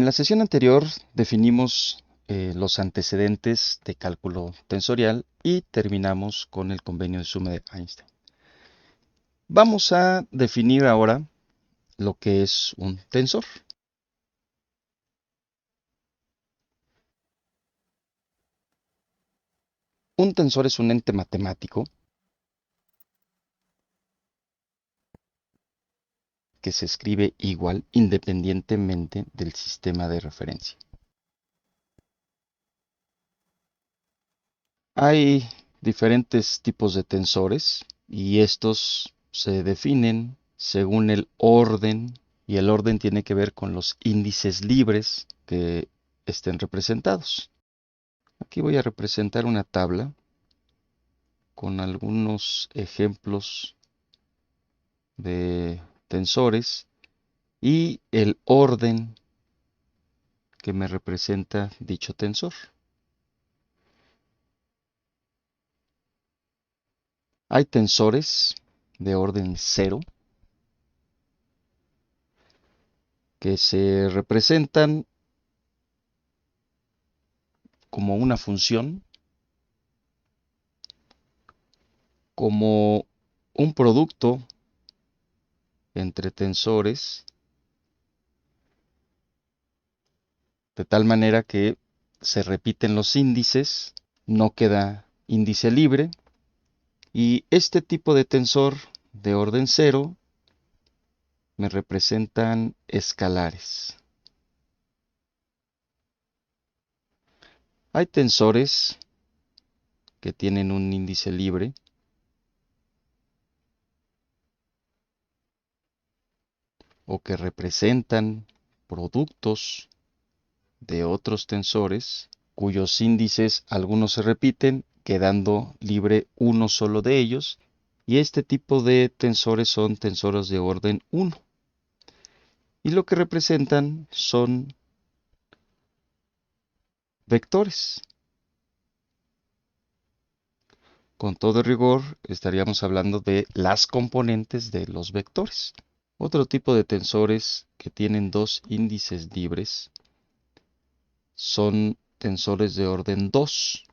En la sesión anterior definimos los antecedentes de cálculo tensorial y terminamos con el convenio de suma de Einstein. Vamos a definir ahora lo que es un tensor. Un tensor es un ente matemático que se escribe igual independientemente del sistema de referencia. Hay diferentes tipos de tensores y estos se definen según el orden, y el orden tiene que ver con los índices libres que estén representados. Aquí voy a representar una tabla con algunos ejemplos de tensores y el orden que me representa dicho tensor. Hay tensores de orden 0 que se representan como una función, como un producto entre tensores, de tal manera que se repiten los índices, no queda índice libre, y este tipo de tensor de orden 0 me representan escalares. Hay tensores que tienen un índice libre o que representan productos de otros tensores cuyos índices algunos se repiten, quedando libre uno solo de ellos, y este tipo de tensores son tensores de orden 1. Y lo que representan son vectores. Con todo rigor, estaríamos hablando de las componentes de los vectores. Otro tipo de tensores que tienen dos índices libres son tensores de orden 2.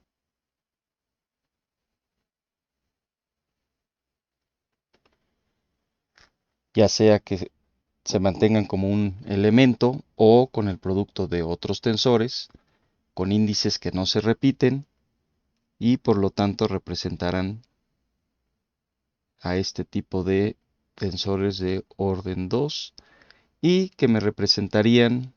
Ya sea que se mantengan como un elemento o con el producto de otros tensores con índices que no se repiten y por lo tanto representarán a este tipo de tensores de orden 2 y que me representarían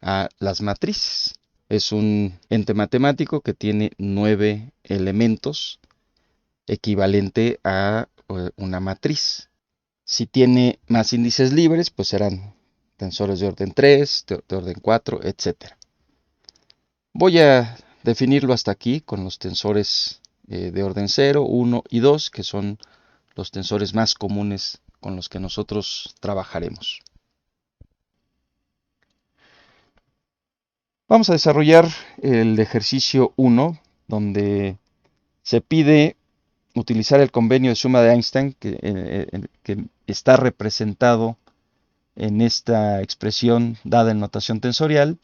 a las matrices. Es un ente matemático que tiene 9 elementos, equivalente a una matriz. Si tiene más índices libres, pues serán tensores de orden 3, de orden 4, etc. Voy a definirlo hasta aquí con los tensores de orden 0, 1 y 2, que son los tensores más comunes con los que nosotros trabajaremos. Vamos a desarrollar el ejercicio 1, donde se pide utilizar el convenio de suma de Einstein, que está representado en esta expresión dada en notación tensorial,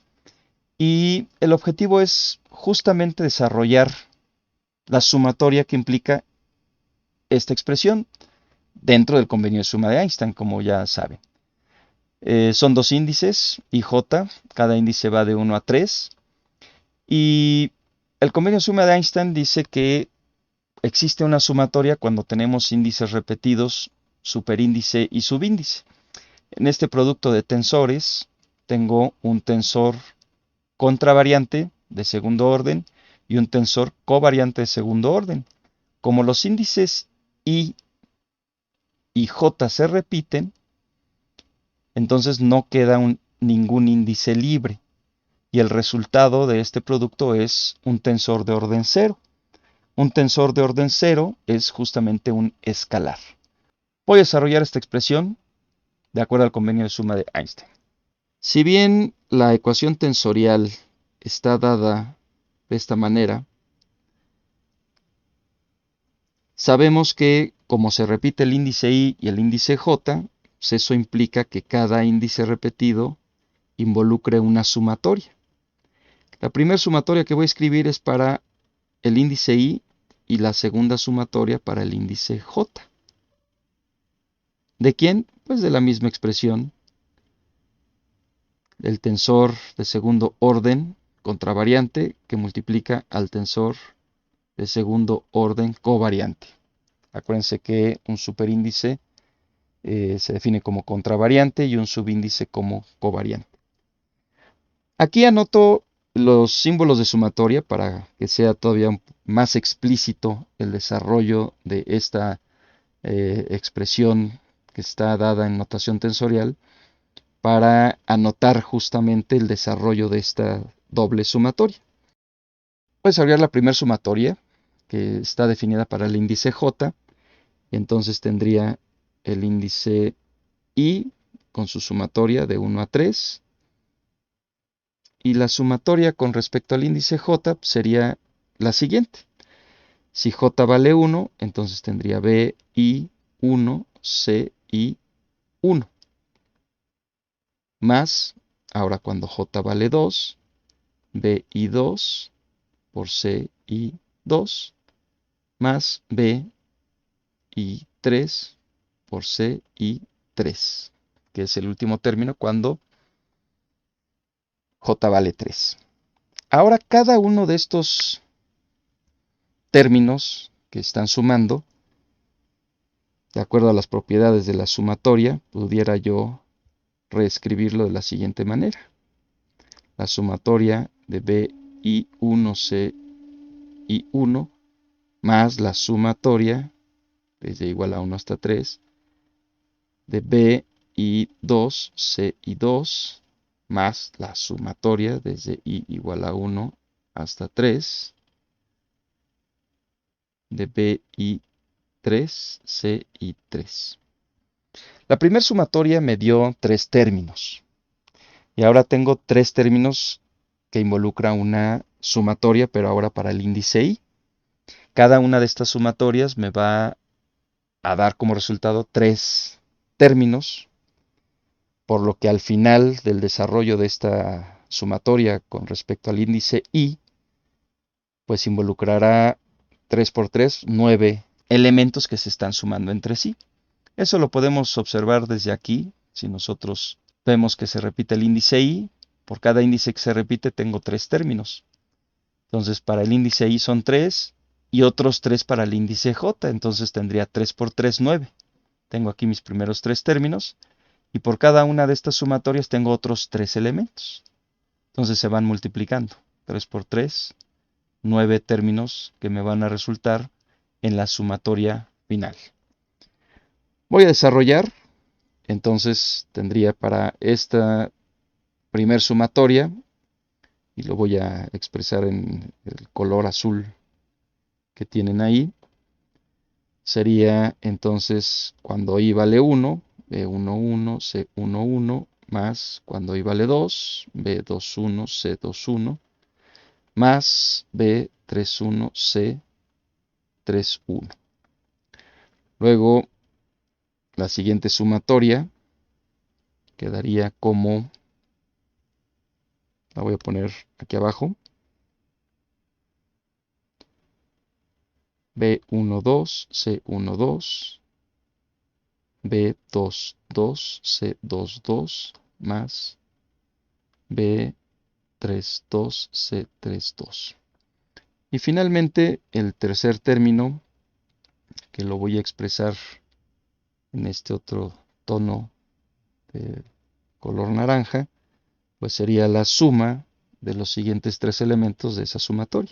y el objetivo es justamente desarrollar la sumatoria que implica esta expresión dentro del convenio de suma de Einstein, como ya saben. Son dos índices, I y J, cada índice va de 1 a 3, y el convenio de suma de Einstein dice que existe una sumatoria cuando tenemos índices repetidos, superíndice y subíndice. En este producto de tensores tengo un tensor contravariante de segundo orden y un tensor covariante de segundo orden. Como los índices I y J se repiten, entonces no queda ningún índice libre. Y el resultado de este producto es un tensor de orden 0. Un tensor de orden 0 es justamente un escalar. Voy a desarrollar esta expresión de acuerdo al convenio de suma de Einstein. Si bien la ecuación tensorial está dada de esta manera, sabemos que como se repite el índice I y el índice J, pues eso implica que cada índice repetido involucre una sumatoria. La primera sumatoria que voy a escribir es para el índice I y la segunda sumatoria para el índice J. ¿De quién? Pues de la misma expresión, el tensor de segundo orden contravariante que multiplica al tensor de segundo orden covariante. Acuérdense que un superíndice se define como contravariante y un subíndice como covariante. Aquí anoto los símbolos de sumatoria para que sea todavía más explícito el desarrollo de esta expresión que está dada en notación tensorial, para anotar justamente el desarrollo de esta doble sumatoria. Voy a desarrollar la primera sumatoria, que está definida para el índice J, y entonces tendría el índice I con su sumatoria de 1 a 3, y la sumatoria con respecto al índice J sería la siguiente. Si J vale 1, entonces tendría B, I, 1, C, I, 1. Más, ahora cuando J vale 2, B, I, 2 por C, I, 2, más B, I, 3 por C, I, 3, que es el último término cuando J vale 3. Ahora cada uno de estos términos que están sumando, de acuerdo a las propiedades de la sumatoria, pudiera yo reescribirlo de la siguiente manera. La sumatoria de B, I, 1, C, I, 1, más la sumatoria, desde igual a 1 hasta 3, de B, I, 2, C, I, 2, más la sumatoria desde I igual a 1 hasta 3, de B, I, 3, C, I, 3. La primera sumatoria me dio 3 términos. Y ahora tengo 3 términos que involucran una sumatoria, pero ahora para el índice I. Cada una de estas sumatorias me va a dar como resultado 3 términos, por lo que al final del desarrollo de esta sumatoria con respecto al índice I, pues involucrará 3 por 3, 9 elementos que se están sumando entre sí. Eso lo podemos observar desde aquí. Si nosotros vemos que se repite el índice I, por cada índice que se repite tengo 3 términos. Entonces para el índice I son 3 y otros 3 para el índice J. Entonces tendría 3 por 3, 9. Tengo aquí mis primeros 3 términos y por cada una de estas sumatorias tengo otros 3 elementos. Entonces se van multiplicando. 3 por 3, 9 términos que me van a resultar en la sumatoria final. Voy a desarrollar. Entonces tendría para esta primer sumatoria, y lo voy a expresar en el color azul que tienen ahí, sería entonces cuando I vale 1, B1, 1, C1, 1, más cuando I vale 2, B2, 1, C2, 1, más B3, 1, C3, 1. Luego, la siguiente sumatoria quedaría como, la voy a poner aquí abajo, B12, C12, B22, C22, más B32, C32. Y finalmente el tercer término, que lo voy a expresar en este otro tono de color naranja, pues sería la suma de los siguientes 3 elementos de esa sumatoria.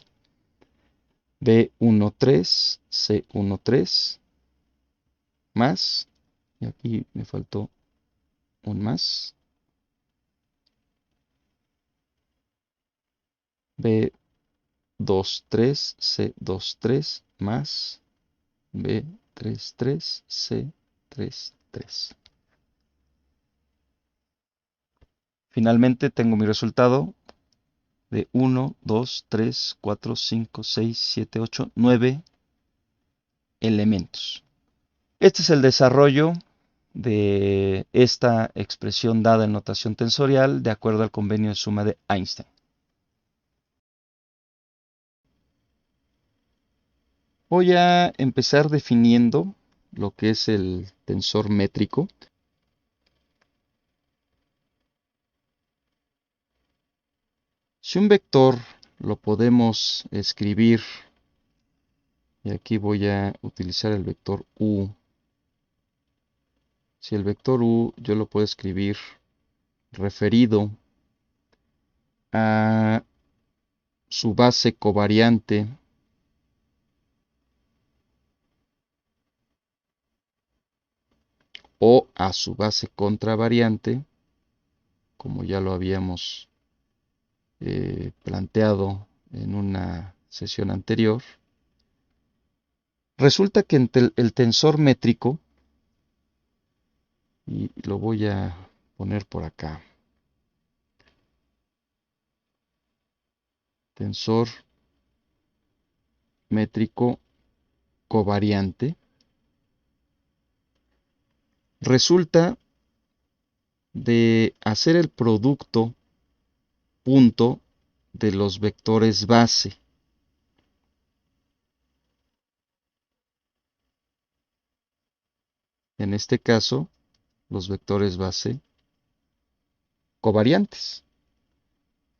B13, C13, más, y aquí me faltó un más, B23, C23, más B33, C33. Finalmente tengo mi resultado de 1, 2, 3, 4, 5, 6, 7, 8, 9 elementos. Este es el desarrollo de esta expresión dada en notación tensorial de acuerdo al convenio de suma de Einstein. Voy a empezar definiendo lo que es el tensor métrico. Si un vector lo podemos escribir, y aquí voy a utilizar el vector U. Si el vector U yo lo puedo escribir referido a su base covariante o a su base contravariante, como ya lo habíamos planteado en una sesión anterior, resulta que el tensor métrico, y lo voy a poner por acá, tensor métrico covariante, resulta de hacer el producto punto de los vectores base. En este caso, los vectores base covariantes.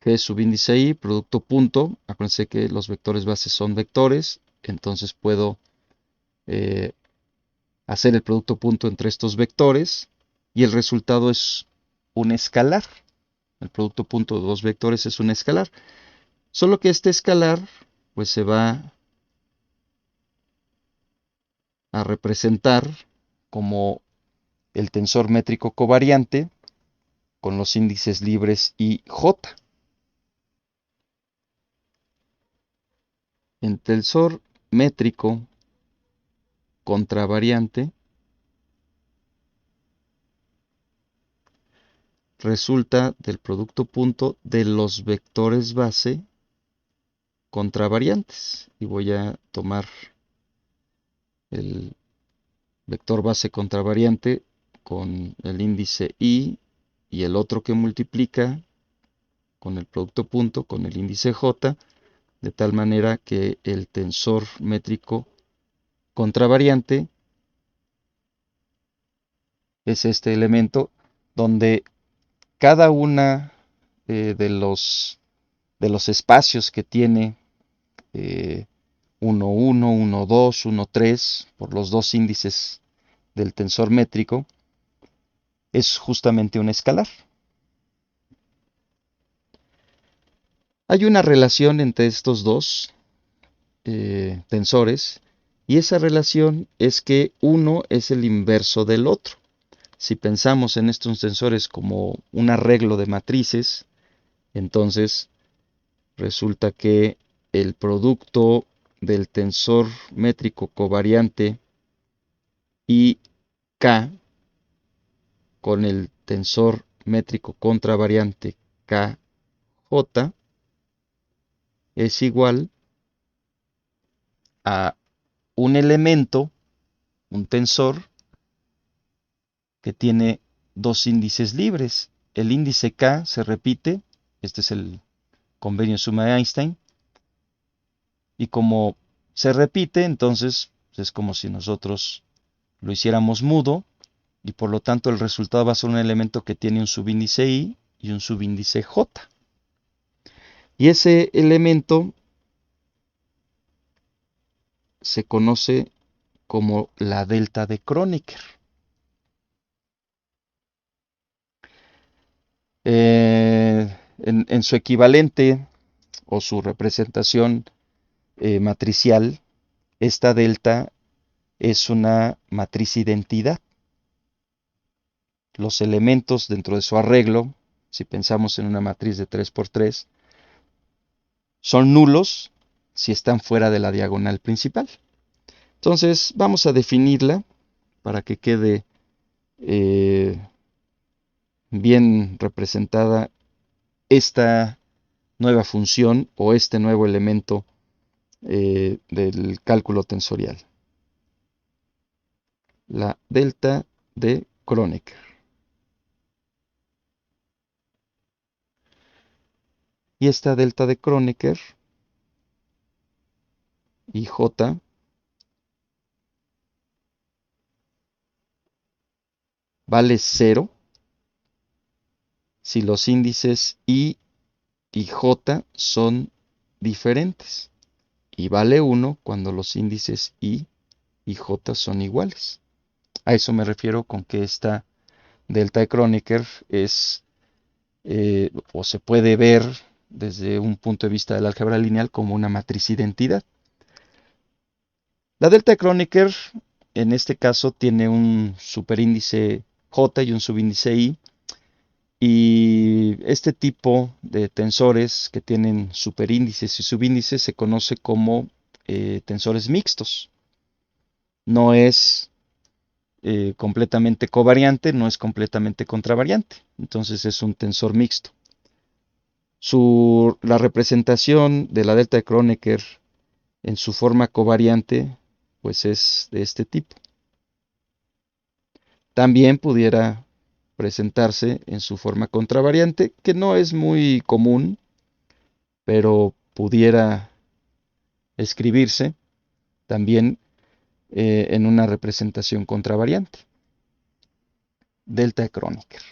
G subíndice I, producto punto. Acuérdense que los vectores base son vectores, entonces puedo hacer el producto punto entre estos vectores y el resultado es un escalar. El producto punto de dos vectores es un escalar. Solo que este escalar pues se va a representar como el tensor métrico covariante con los índices libres y J. En tensor métrico contravariante resulta del producto punto de los vectores base contravariantes. Y voy a tomar el vector base contravariante con el índice I y el otro que multiplica con el producto punto con el índice J, de tal manera que el tensor métrico contravariante es este elemento donde cada una de los espacios que tiene 1, 1, 1, 2, 1, 3, por los dos índices del tensor métrico, es justamente un escalar. Hay una relación entre estos dos tensores y esa relación es que uno es el inverso del otro. Si pensamos en estos tensores como un arreglo de matrices, entonces resulta que el producto del tensor métrico covariante y K con el tensor métrico contravariante KJ es igual a un elemento, un tensor, que tiene dos índices libres. El índice K se repite, este es el convenio de suma de Einstein, y como se repite, entonces es como si nosotros lo hiciéramos mudo, y por lo tanto el resultado va a ser un elemento que tiene un subíndice I y un subíndice J. Y ese elemento se conoce como la delta de Kronecker. En su equivalente o su representación matricial, esta delta es una matriz identidad. Los elementos dentro de su arreglo, si pensamos en una matriz de 3×3, son nulos si están fuera de la diagonal principal. Entonces vamos a definirla para que quede bien representada esta nueva función o este nuevo elemento del cálculo tensorial. La delta de Kronecker. Y esta delta de Kronecker y J vale 0 si los índices I y J son diferentes. Y vale 1 cuando los índices I y J son iguales. A eso me refiero con que esta delta de Kronecker es, o se puede ver desde un punto de vista del álgebra lineal como una matriz identidad. La delta de Kronecker en este caso tiene un superíndice J y un subíndice I. Y este tipo de tensores que tienen superíndices y subíndices se conoce como tensores mixtos. No es completamente covariante, no es completamente contravariante. Entonces es un tensor mixto. La representación de la delta de Kronecker en su forma covariante pues es de este tipo. También pudiera presentarse en su forma contravariante, que no es muy común, pero pudiera escribirse también en una representación contravariante. Delta de Kronecker.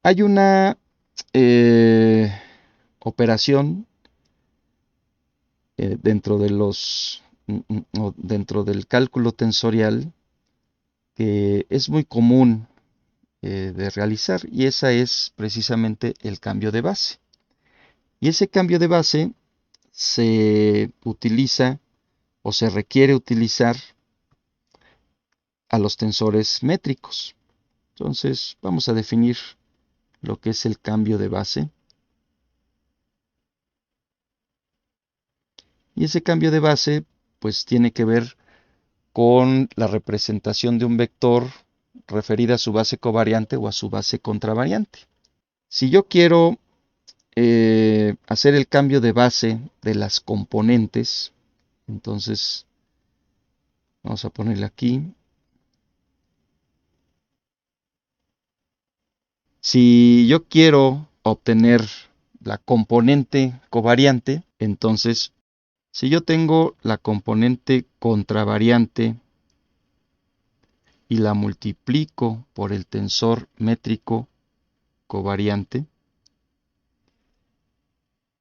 Hay una operación dentro del cálculo tensorial que es muy común de realizar, y esa es precisamente el cambio de base. Y ese cambio de base se utiliza o se requiere utilizar a los tensores métricos. Entonces vamos a definir lo que es el cambio de base. Y ese cambio de base pues tiene que ver con la representación de un vector referida a su base covariante o a su base contravariante. Si yo quiero hacer el cambio de base de las componentes, entonces vamos a ponerle aquí. Si yo quiero obtener la componente covariante, entonces si yo tengo la componente contravariante y la multiplico por el tensor métrico covariante,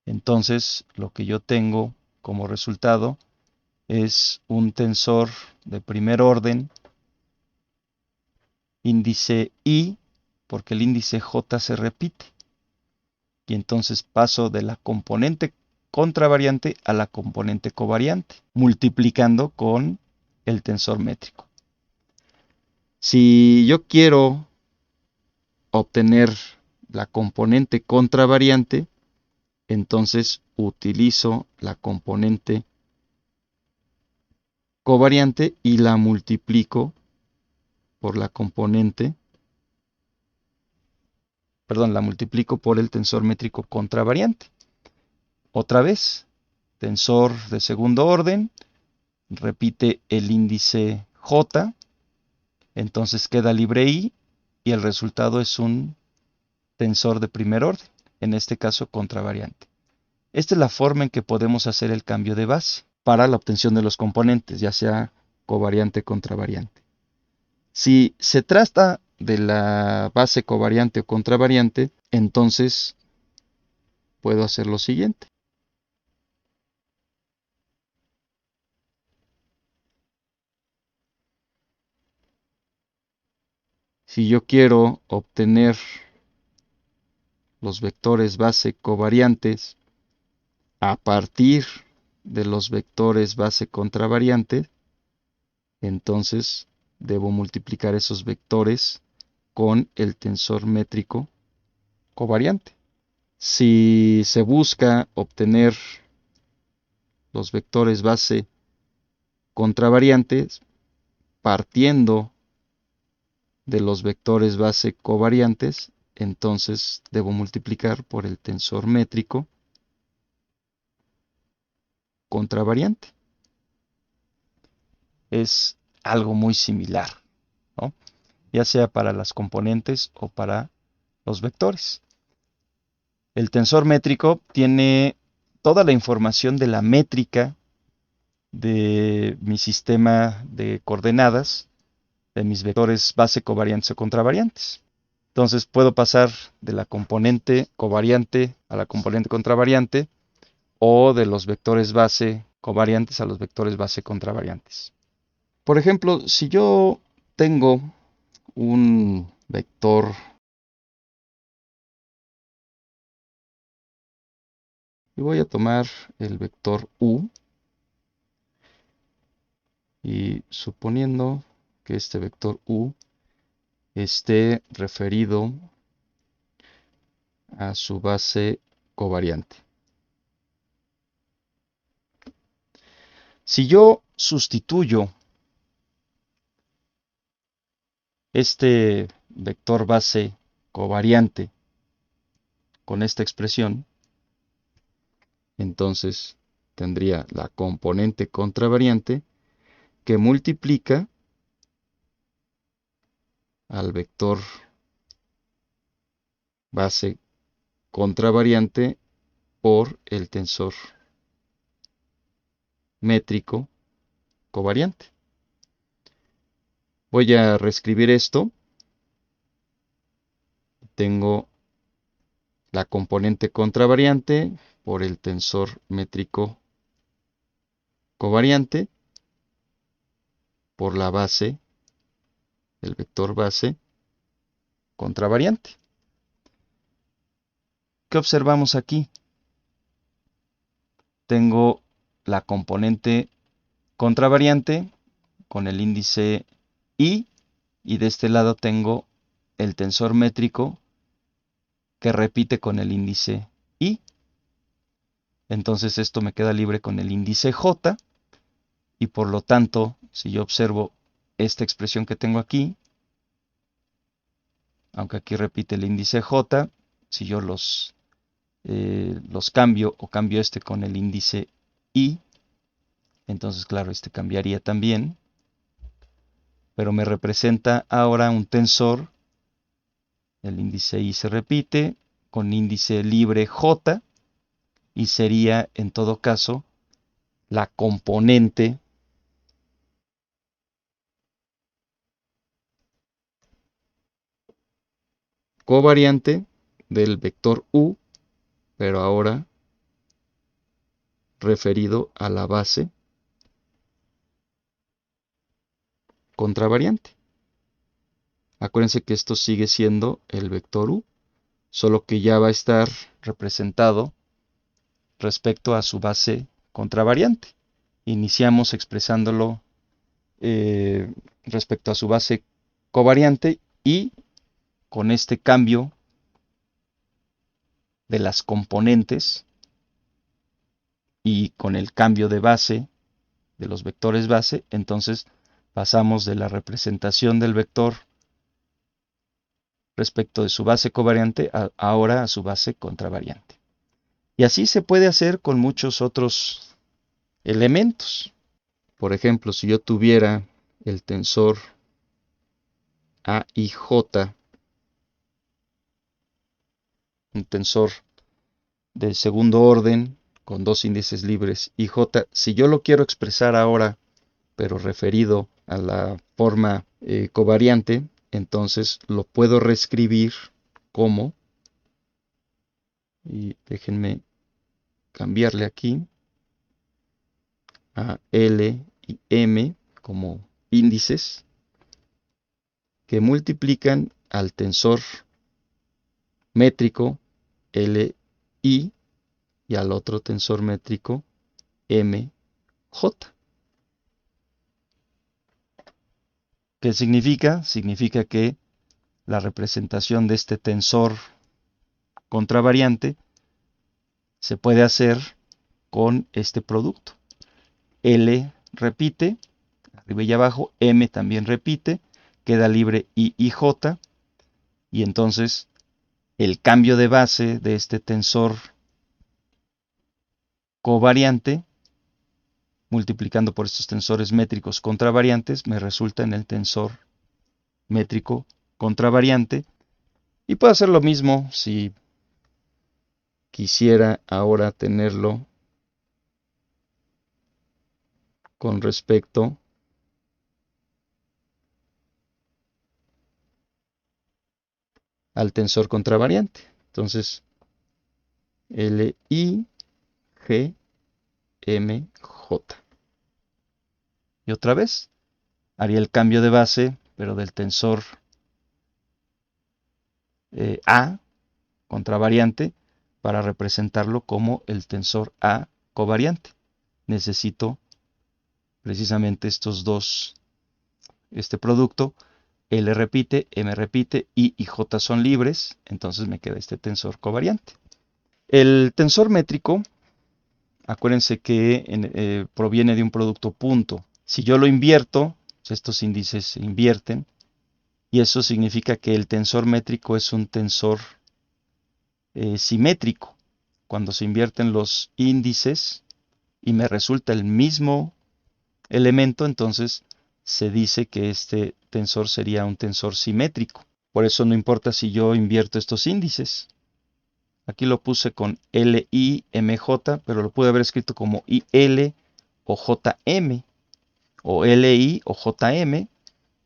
entonces lo que yo tengo como resultado es un tensor de primer orden, índice I, porque el índice J se repite. Y entonces paso de la componente contravariante a la componente covariante, multiplicando con el tensor métrico. Si yo quiero obtener la componente contravariante, entonces utilizo la componente covariante y la multiplico por la componente, perdón, la multiplico por el tensor métrico contravariante. Otra vez, tensor de segundo orden, repite el índice J, entonces queda libre I y el resultado es un tensor de primer orden, en este caso contravariante. Esta es la forma en que podemos hacer el cambio de base para la obtención de los componentes, ya sea covariante o contravariante. Si se trata de la base covariante o contravariante, entonces puedo hacer lo siguiente. Si yo quiero obtener los vectores base covariantes a partir de los vectores base contravariantes, entonces debo multiplicar esos vectores con el tensor métrico covariante. Si se busca obtener los vectores base contravariantes partiendo de los vectores base covariantes, entonces debo multiplicar por el tensor métrico contravariante. es algo muy similar, ¿no? Ya sea para las componentes o para los vectores. El tensor métrico tiene toda la información de la métrica de mi sistema de coordenadas, de mis vectores base, covariantes o contravariantes. Entonces puedo pasar de la componente covariante a la componente contravariante o de los vectores base covariantes a los vectores base contravariantes. Por ejemplo, si yo tengo un vector y voy a tomar el vector u, y suponiendo que este vector u esté referido a su base covariante. Si yo sustituyo este vector base covariante con esta expresión, entonces tendría la componente contravariante que multiplica al vector base contravariante por el tensor métrico covariante. Voy a reescribir esto. Tengo la componente contravariante por el tensor métrico covariante por la base, el vector base contravariante. ¿Qué observamos aquí? Tengo la componente contravariante con el índice i, y de este lado tengo el tensor métrico que repite con el índice i. Entonces esto me queda libre con el índice j, y por lo tanto, si yo observo esta expresión que tengo aquí, aunque aquí repite el índice j, si yo los cambio o cambio este con el índice i, entonces claro, este cambiaría también, pero me representa ahora un tensor, el índice i se repite, con índice libre j, y sería en todo caso la componente covariante del vector u, pero ahora referido a la base contravariante. Acuérdense que esto sigue siendo el vector u, solo que ya va a estar representado respecto a su base contravariante. Iniciamos expresándolo respecto a su base covariante, y con este cambio de las componentes y con el cambio de base de los vectores base, entonces pasamos de la representación del vector respecto de su base covariante ahora a su base contravariante. Y así se puede hacer con muchos otros elementos. Por ejemplo, si yo tuviera el tensor AIJ, un tensor del segundo orden con dos índices libres IJ, si yo lo quiero expresar ahora, pero referido a la forma covariante, entonces lo puedo reescribir como, y déjenme cambiarle aquí, a L y M como índices que multiplican al tensor métrico LI y al otro tensor métrico MJ. ¿Qué significa? Significa que la representación de este tensor contravariante se puede hacer con este producto. L repite, arriba y abajo, M también repite, queda libre I y J, y entonces el cambio de base de este tensor covariante multiplicando por estos tensores métricos contravariantes, me resulta en el tensor métrico contravariante. Y puedo hacer lo mismo si quisiera ahora tenerlo con respecto al tensor contravariante. Entonces, L, I, G, M, J. Y otra vez, haría el cambio de base, pero del tensor A contravariante para representarlo como el tensor A covariante. Necesito precisamente estos dos, este producto. L repite, M repite, I y J son libres, entonces me queda este tensor covariante. El tensor métrico, acuérdense que proviene de un producto punto. Si yo lo invierto, estos índices se invierten, y eso significa que el tensor métrico es un tensor simétrico. Cuando se invierten los índices y me resulta el mismo elemento, entonces se dice que este tensor sería un tensor simétrico. Por eso no importa si yo invierto estos índices. Aquí lo puse con LIMJ, pero lo pude haber escrito como IL o JM, o LI o JM.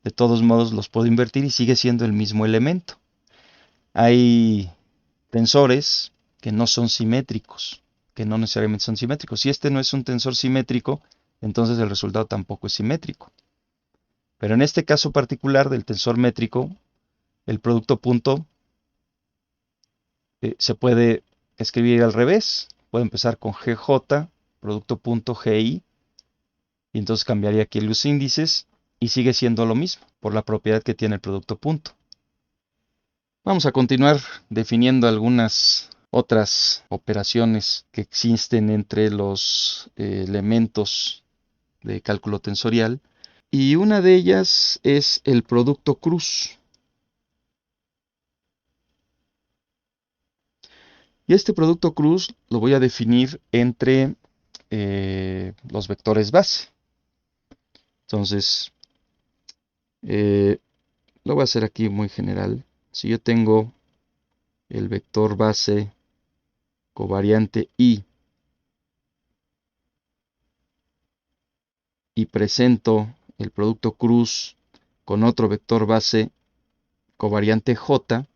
De todos modos los puedo invertir y sigue siendo el mismo elemento. Hay tensores que no son simétricos, que no necesariamente son simétricos. Si este no es un tensor simétrico, entonces el resultado tampoco es simétrico. Pero en este caso particular del tensor métrico, el producto punto se puede escribir al revés. Puede empezar con GJ, producto punto GI, y entonces cambiaría aquí los índices y sigue siendo lo mismo por la propiedad que tiene el producto punto. Vamos a continuar definiendo algunas otras operaciones que existen entre los elementos de cálculo tensorial, y una de ellas es el producto cruz. Y este producto cruz lo voy a definir entre los vectores base. Entonces, lo voy a hacer aquí muy general. Si yo tengo el vector base covariante I y presento el producto cruz con otro vector base covariante J,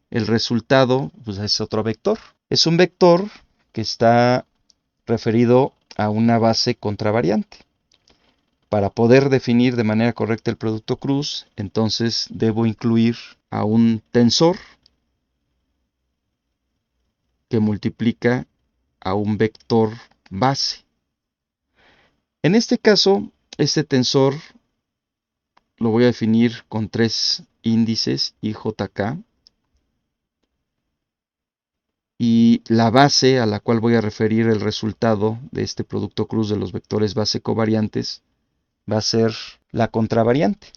el resultado pues, es otro vector. Es un vector que está referido a una base contravariante. Para poder definir de manera correcta el producto cruz, entonces debo incluir a un tensor que multiplica a un vector base. En este caso, este tensor lo voy a definir con tres índices IJK, y la base a la cual voy a referir el resultado de este producto cruz de los vectores base covariantes va a ser la contravariante.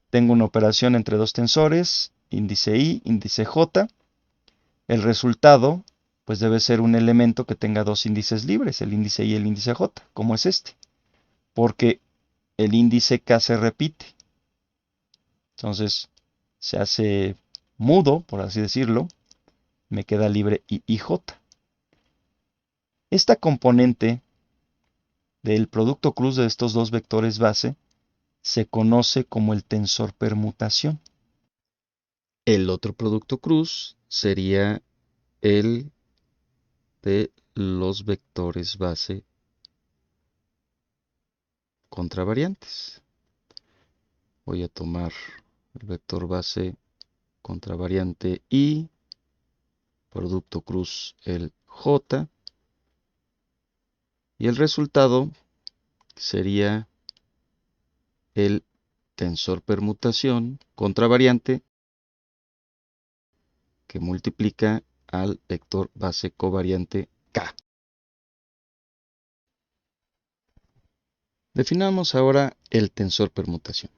Tengo una operación entre dos tensores, índice I, índice J. El resultado pues debe ser un elemento que tenga dos índices libres, el índice I y el índice J, como es este, porque el índice K se repite. Entonces se hace mudo, por así decirlo, me queda libre I y J. Esta componente del producto cruz de estos dos vectores base se conoce como el tensor permutación. El otro producto cruz sería el de los vectores base contravariantes. Voy a tomar el vector base contravariante I, producto cruz el J, y el resultado sería el tensor permutación contravariante que multiplica al vector base covariante K. Definamos ahora el tensor permutación.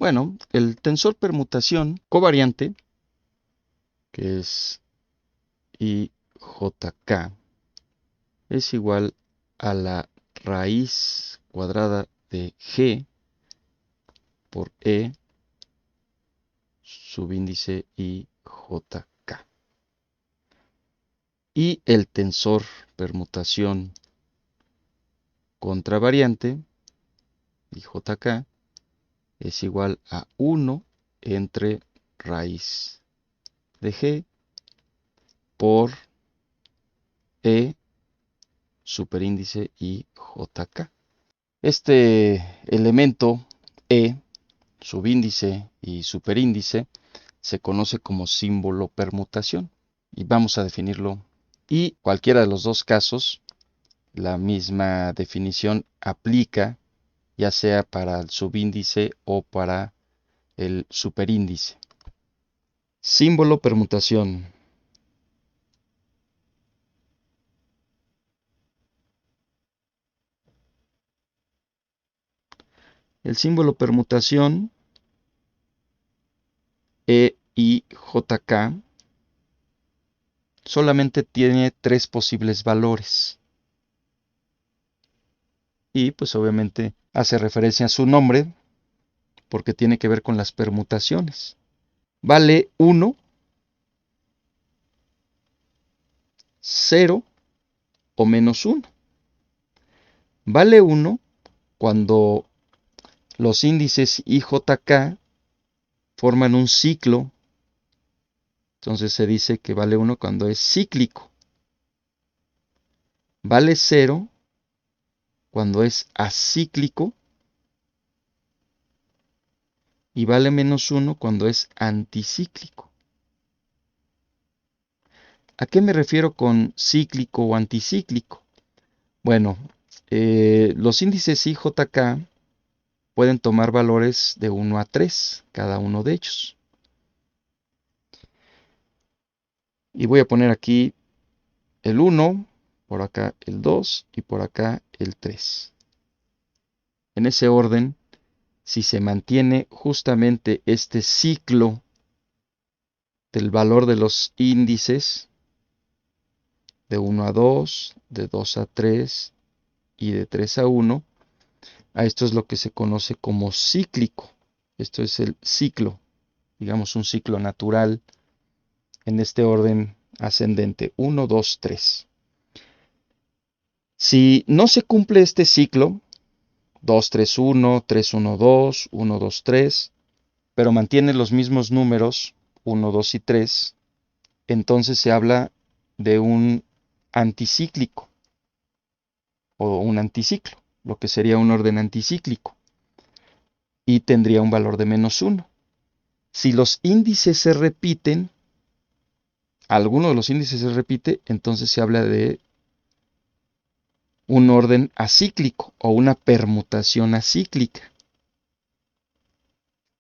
Bueno, el tensor permutación covariante, que es IJK, es igual a la raíz cuadrada de G por E subíndice IJK. Y el tensor permutación contravariante, IJK, es igual a 1 entre raíz de G por E superíndice IJK. Este elemento E, subíndice y superíndice, se conoce como símbolo permutación y vamos a definirlo. Y cualquiera de los dos casos, la misma definición aplica, ya sea para el subíndice o para el superíndice. Símbolo permutación. El símbolo permutación EIJK solamente tiene 3 posibles valores. Y pues obviamente hace referencia a su nombre porque tiene que ver con las permutaciones. Vale 1, 0 o menos 1. Vale 1 cuando los índices IJK forman un ciclo. Entonces se dice que vale 1 cuando es cíclico. Vale 0 cuando es acíclico. Y vale menos 1 cuando es anticíclico. ¿A qué me refiero con cíclico o anticíclico? Bueno, los índices IJK pueden tomar valores de 1 a 3, cada uno de ellos. Y voy a poner aquí el 1, por acá el 2 y por acá el 3. En ese orden, si se mantiene justamente este ciclo del valor de los índices, de 1 a 2, de 2 a 3 y de 3 a 1, a esto es lo que se conoce como cíclico. Esto es el ciclo, digamos un ciclo natural en este orden ascendente, 1, 2, 3. Si no se cumple este ciclo, 2, 3, 1, 3, 1, 2, 1, 2, 3, pero mantiene los mismos números, 1, 2 y 3, entonces se habla de un anticíclico o un anticiclo, lo que sería un orden anticíclico, y tendría un valor de menos 1. Si los índices se repiten, alguno de los índices se repite, entonces se habla de un orden acíclico o una permutación acíclica.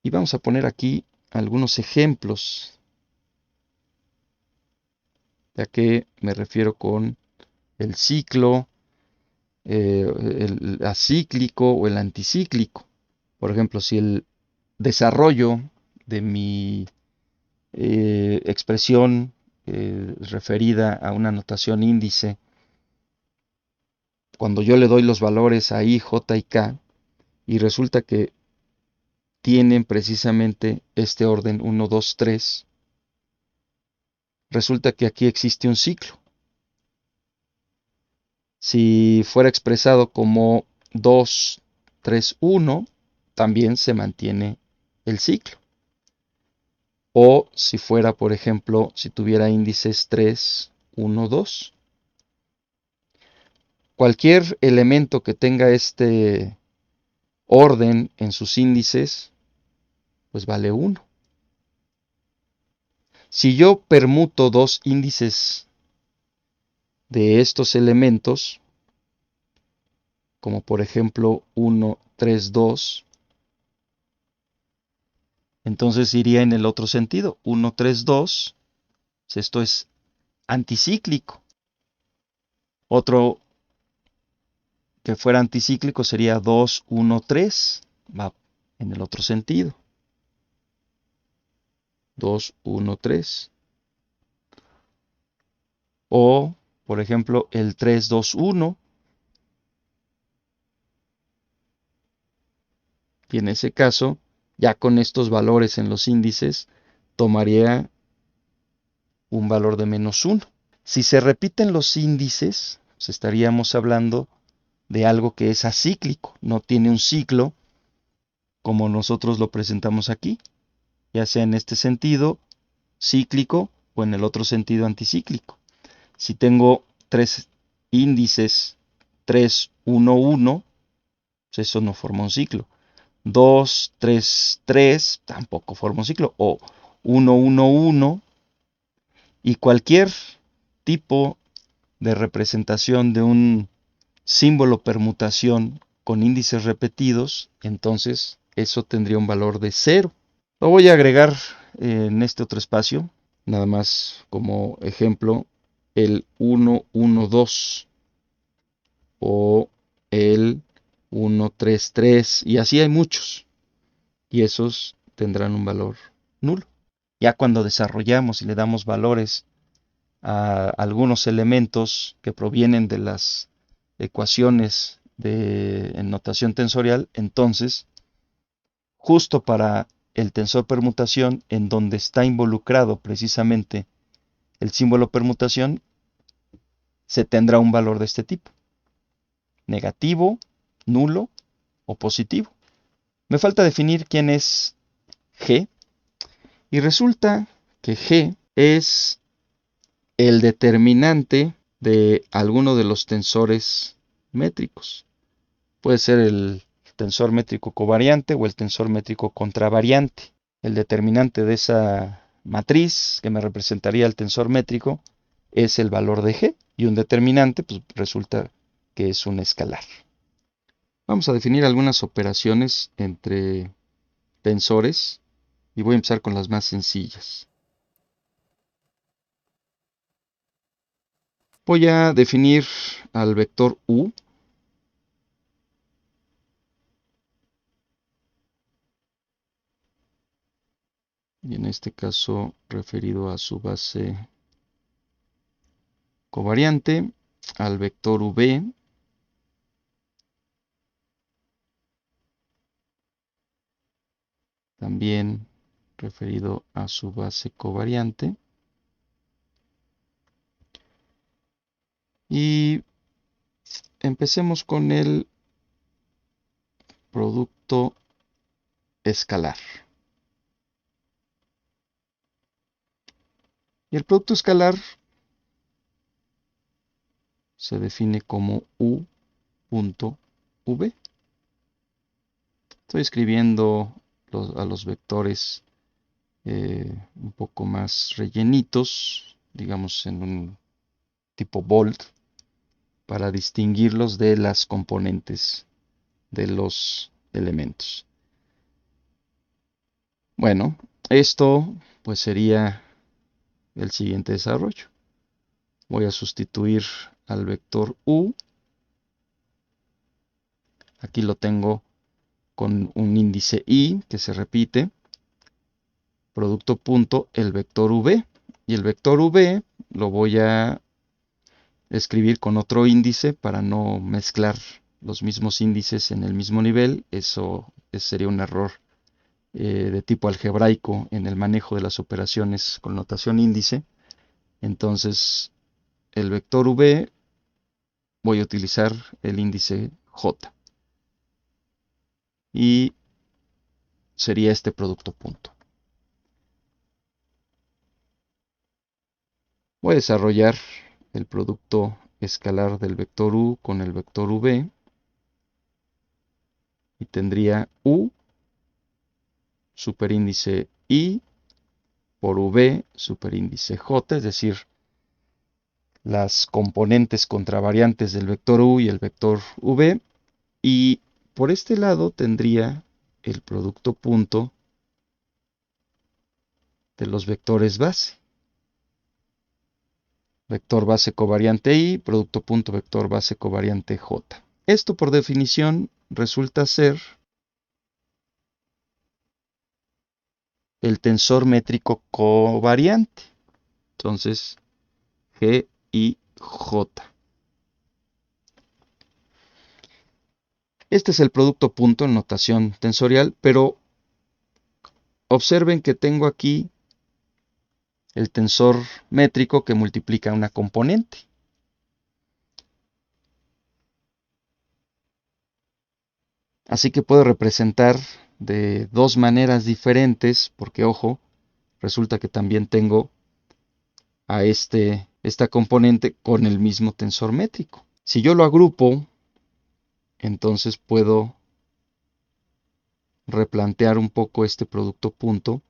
Y vamos a poner aquí algunos ejemplos de a qué me refiero con el ciclo, el acíclico o el anticíclico. Por ejemplo, si el desarrollo de mi expresión referida a una notación índice, cuando yo le doy los valores a I, J y K, y resulta que tienen precisamente este orden 1, 2, 3, resulta que aquí existe un ciclo. Si fuera expresado como 2, 3, 1, también se mantiene el ciclo. O si fuera, por ejemplo, si tuviera índices 3, 1, 2. Cualquier elemento que tenga este orden en sus índices, pues vale 1. Si yo permuto dos índices de estos elementos, como por ejemplo 1, 3, 2, entonces iría en el otro sentido. 1, 3, 2, esto es anticíclico. Otro que fuera anticíclico sería 2, 1, 3, va en el otro sentido. 2, 1, 3. O, por ejemplo, el 3, 2, 1. Y en ese caso, ya con estos valores en los índices, tomaría un valor de -1. Si se repiten los índices, pues estaríamos hablando de algo que es acíclico, no tiene un ciclo como nosotros lo presentamos aquí, ya sea en este sentido cíclico o en el otro sentido anticíclico. Si tengo tres índices 3, 1, 1, pues eso no forma un ciclo. 2, 3, 3 tampoco forma un ciclo. O 1, 1, 1. Y cualquier tipo de representación de un símbolo permutación con índices repetidos, entonces eso tendría un valor de 0. Lo voy a agregar en este otro espacio, nada más como ejemplo, el 1, 1, 2 o el 1, 3, 3, y así hay muchos, y esos tendrán un valor nulo. Ya cuando desarrollamos y le damos valores a algunos elementos que provienen de las ecuaciones en notación tensorial, entonces, justo para el tensor permutación, en donde está involucrado precisamente el símbolo permutación, se tendrá un valor de este tipo: negativo, nulo o positivo. Me falta definir quién es G, y resulta que G es el determinante de alguno de los tensores métricos. Puede ser el tensor métrico covariante o el tensor métrico contravariante. El determinante de esa matriz que me representaría el tensor métrico es el valor de G, y un determinante pues resulta que es un escalar. Vamos a definir algunas operaciones entre tensores y voy a empezar con las más sencillas. Voy a definir al vector U y en este caso referido a su base covariante, al vector V también referido a su base covariante, y empecemos con el producto escalar. Y el producto escalar se define como U.V. Estoy escribiendo a los vectores un poco más rellenitos, digamos en un tipo bold, para distinguirlos de las componentes de los elementos. Bueno, esto pues sería el siguiente desarrollo. Voy a sustituir al vector U. Aquí lo tengo con un índice I que se repite. Producto punto el vector V. Y el vector V lo voy a escribir con otro índice para no mezclar los mismos índices en el mismo nivel. Eso sería un error de tipo algebraico en el manejo de las operaciones con notación índice. Entonces, el vector V voy a utilizar el índice J. Y sería este producto punto. Voy a desarrollar el producto escalar del vector U con el vector V. Y tendría U superíndice I por V superíndice J, es decir, las componentes contravariantes del vector U y el vector V. Y por este lado tendría el producto punto de los vectores base. Vector base covariante I, producto punto vector base covariante J. Esto por definición resulta ser el tensor métrico covariante. Entonces, G y J. Este es el producto punto en notación tensorial, pero observen que tengo aquí el tensor métrico que multiplica una componente. Así que puedo representar de dos maneras diferentes, porque ojo, resulta que también tengo a esta componente con el mismo tensor métrico. Si yo lo agrupo, entonces puedo replantear un poco este producto punto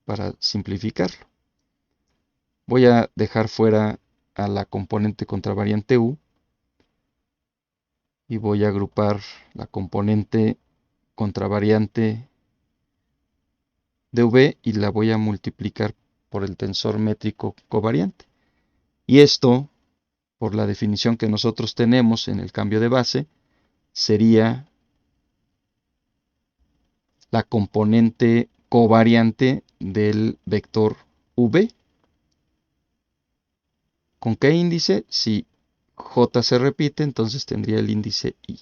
para simplificarlo. Voy a dejar fuera a la componente contravariante U y voy a agrupar la componente contravariante de V y la voy a multiplicar por el tensor métrico covariante. Y esto, por la definición que nosotros tenemos en el cambio de base, sería la componente covariante del vector V. ¿Con qué índice? Si J se repite, entonces tendría el índice I.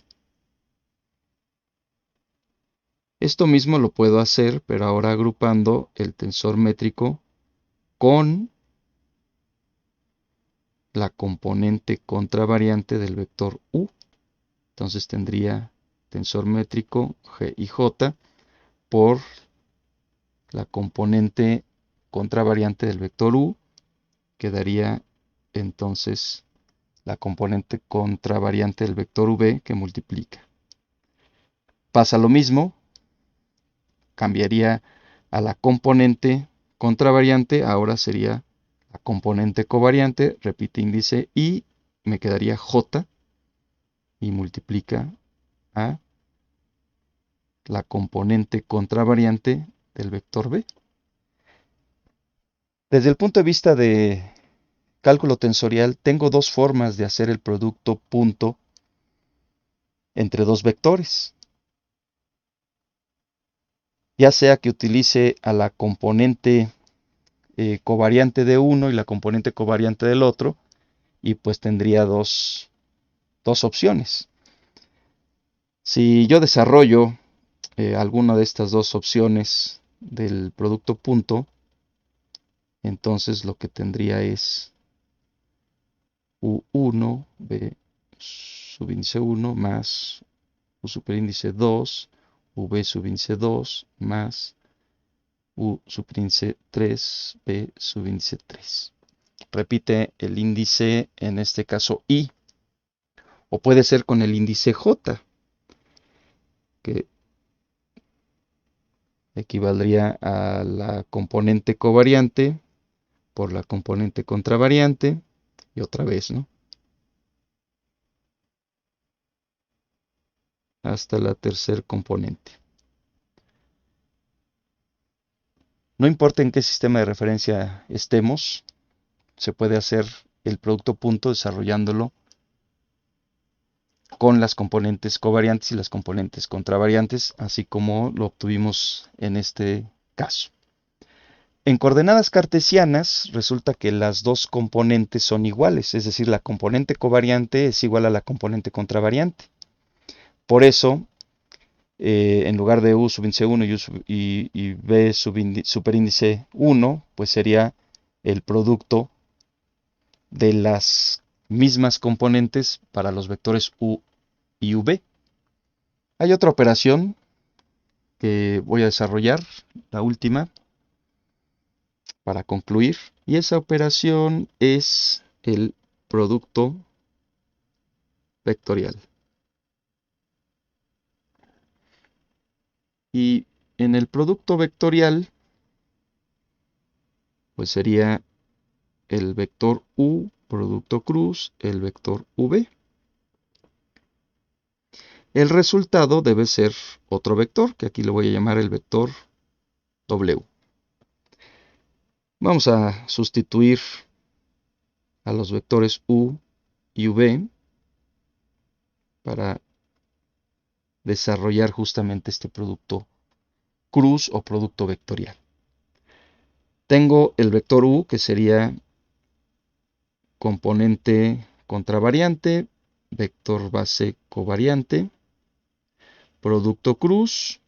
Esto mismo lo puedo hacer, pero ahora agrupando el tensor métrico con la componente contravariante del vector U. Entonces tendría tensor métrico G y J por la componente contravariante del vector U. Quedaría entonces la componente contravariante del vector V que multiplica. Pasa lo mismo, cambiaría a la componente contravariante, ahora sería la componente covariante, repite índice y me quedaría J y multiplica a la componente contravariante del vector B. Desde el punto de vista de cálculo tensorial, tengo dos formas de hacer el producto punto entre dos vectores. Ya sea que utilice a la componente covariante de uno y la componente covariante del otro, y pues tendría dos opciones. Si yo desarrollo alguna de estas dos opciones del producto punto, entonces lo que tendría es U1, B subíndice 1 más U superíndice 2, V subíndice 2 más U subíndice 3, B subíndice 3. Repite el índice, en este caso I, o puede ser con el índice J, que equivaldría a la componente covariante por la componente contravariante, y otra vez, ¿no? Hasta la tercer componente. No importa en qué sistema de referencia estemos, se puede hacer el producto punto desarrollándolo con las componentes covariantes y las componentes contravariantes, así como lo obtuvimos en este caso. En coordenadas cartesianas resulta que las dos componentes son iguales, es decir, la componente covariante es igual a la componente contravariante. Por eso, en lugar de U subíndice 1 y B superíndice 1, pues sería el producto de las mismas componentes para los vectores U y V. Hay otra operación que voy a desarrollar, la última, para concluir, y esa operación es el producto vectorial. Y en el producto vectorial, pues sería el vector U, producto cruz, el vector V. El resultado debe ser otro vector, que aquí le voy a llamar el vector W. Vamos a sustituir a los vectores U y V para desarrollar justamente este producto cruz o producto vectorial. Tengo el vector U, que sería componente contravariante, vector base covariante, producto cruz,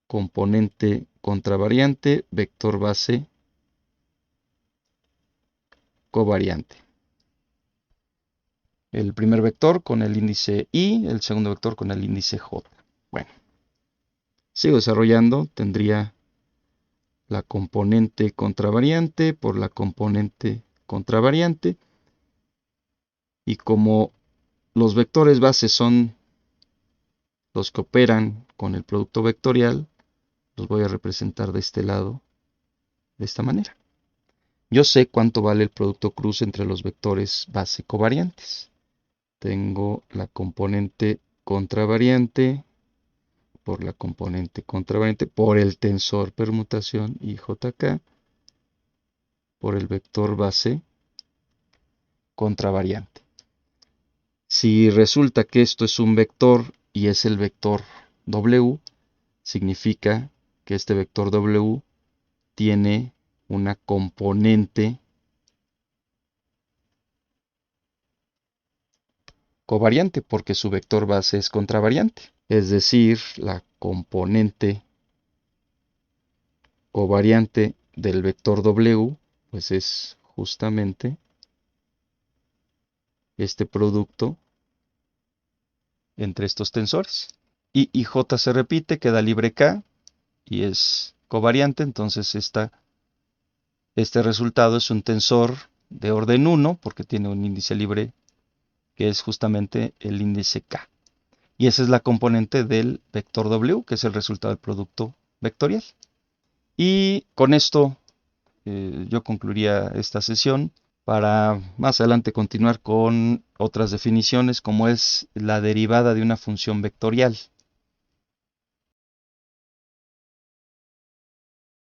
componente contravariante, vector base covariante. El primer vector con el índice I, el segundo vector con el índice J. Bueno, sigo desarrollando, tendría la componente contravariante por la componente contravariante, y como los vectores base son los que operan con el producto vectorial, los voy a representar de este lado, de esta manera. Yo sé cuánto vale el producto cruz entre los vectores base covariantes. Tengo la componente contravariante por la componente contravariante por el tensor permutación IJK por el vector base contravariante. Si resulta que esto es un vector y es el vector W, significa que este vector W tiene una componente covariante porque su vector base es contravariante. Es decir, la componente covariante del vector W pues es justamente este producto entre estos tensores. Y J se repite, queda libre K y es covariante, entonces este resultado es un tensor de orden 1 porque tiene un índice libre que es justamente el índice K. Y esa es la componente del vector W, que es el resultado del producto vectorial. Y con esto yo concluiría esta sesión para más adelante continuar con otras definiciones como es la derivada de una función vectorial.